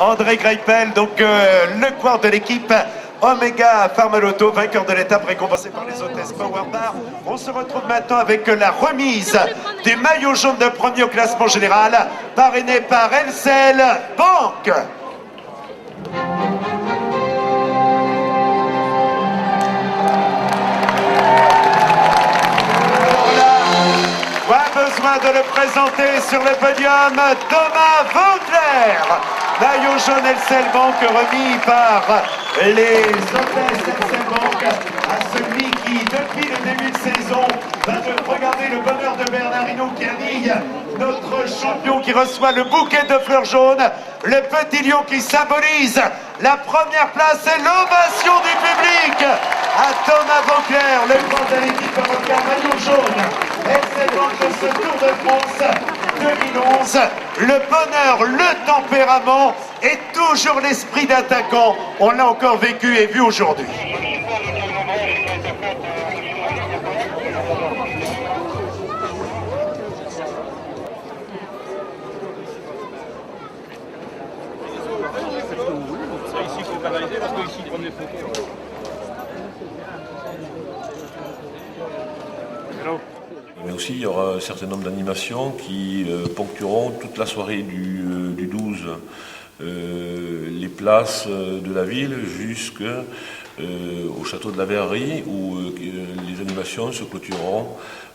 André Greipel, donc le quart de l'équipe Omega Pharma-Lotto, vainqueur de l'étape récompensé par les hôtesses Power Bar. On se retrouve maintenant avec la remise du maillot jaune de premier au classement général, parrainé par LCL Banque. Pas besoin de le présenter sur le podium, Thomas Vauclair, maillot jaune LCL Banque remis par les hôtesses LCL Banque à celui qui, depuis le début de saison, va regarder le bonheur de Bernardino Chiani, notre champion qui reçoit le bouquet de fleurs jaunes, le petit lion qui symbolise la première place et l'ovation du public à Thomas Vauclair, le grand de l'équipe européenne maillot jaune. Excellent de ce Tour de France 2011, le bonheur, le tempérament et toujours l'esprit d'attaquant. On l'a encore vécu et vu aujourd'hui. Mais aussi, il y aura un certain nombre d'animations qui ponctueront toute la soirée du 12 les places de la ville jusqu'au château de la Verrerie où les animations se clôtureront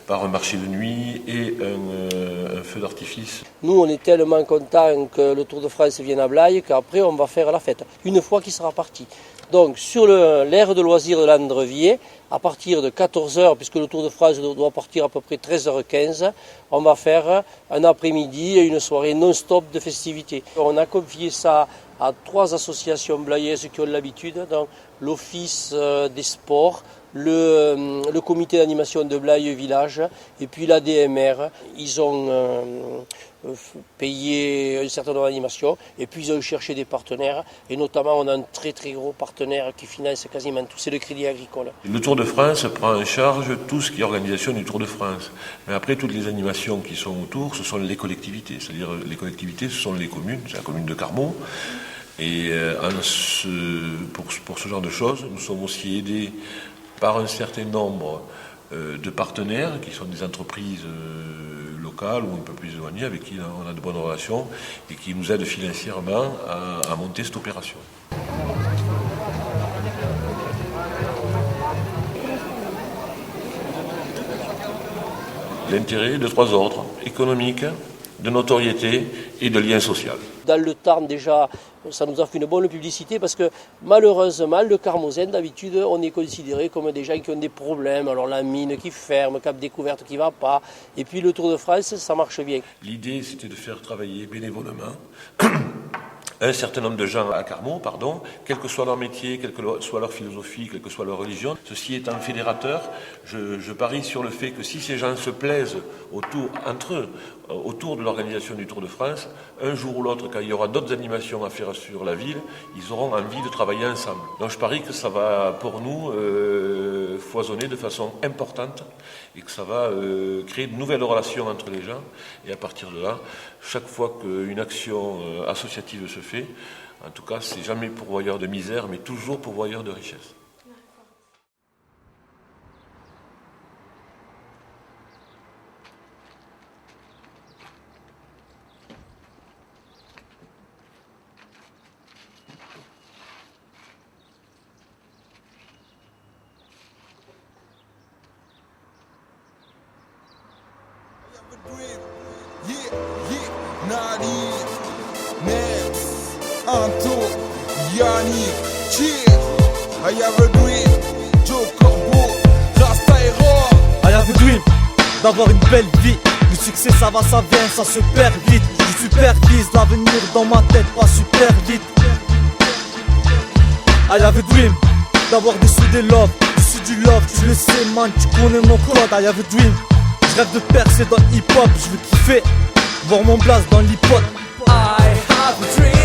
par un marché de nuit et un feu d'artifice. Nous, on est tellement contents que le Tour de France vienne à Blaye qu'après, on va faire la fête, une fois qu'il sera parti. Donc, sur l'aire de loisirs de l'Andrevier, à partir de 14h, puisque le Tour de France doit partir à peu près 13h15, on va faire un après-midi et une soirée non-stop de festivités. On a confié ça à 3 associations blayaises qui ont l'habitude, donc l'Office des sports, le comité d'animation de Blaye Village et puis la DMR. Ils ont payé un certain nombre d'animations et puis ils ont cherché des partenaires et notamment on a un très très gros partenaire qui finance quasiment tout, c'est le Crédit Agricole. Le Tour de France prend en charge tout ce qui est organisation du Tour de France. Mais après, toutes les animations qui sont autour, ce sont les collectivités. C'est-à-dire les collectivités, ce sont les communes, c'est la commune de Carmaux. Et pour ce genre de choses, nous sommes aussi aidés par un certain nombre de partenaires qui sont des entreprises locales ou un peu plus éloignées avec qui on a de bonnes relations et qui nous aident financièrement à monter cette opération. L'intérêt de 3 ordres, économique, de notoriété et de lien social. Dans le Tarn déjà, ça nous a fait une bonne publicité parce que malheureusement, le Carmozin, d'habitude, on est considéré comme des gens qui ont des problèmes. Alors la mine qui ferme, Cap Découverte qui ne va pas. Et puis le Tour de France, ça marche bien. L'idée, c'était de faire travailler bénévolement un certain nombre de gens à Carmaux, quel que soit leur métier, quelle que soit leur philosophie, quelle que soit leur religion. Ceci étant fédérateur, je parie sur le fait que si ces gens se plaisent entre eux, autour de l'organisation du Tour de France, un jour ou l'autre, quand il y aura d'autres animations à faire sur la ville, ils auront envie de travailler ensemble. Donc je parie que ça va, pour nous, foisonner de façon importante et que ça va créer de nouvelles relations entre les gens. Et à partir de là, chaque fois qu'une action associative se fait, en tout cas, c'est jamais pourvoyeur de misère, mais toujours pourvoyeur de richesse. Anto, Yannick, Cheer, I have a dream, Joe Corbeau, Rasta et Rob. I have a dream, d'avoir une belle vie. Le succès ça va, ça vient, ça se perd vite. Je suis perquise, l'avenir dans ma tête pas super vite. I have a dream, d'avoir des sous des love, issus du love. Tu le sais man, tu connais mon code. I have a dream, je rêve de percer dans le hip hop. Je veux kiffer, voir mon blast dans l'hip hop. I have a dream.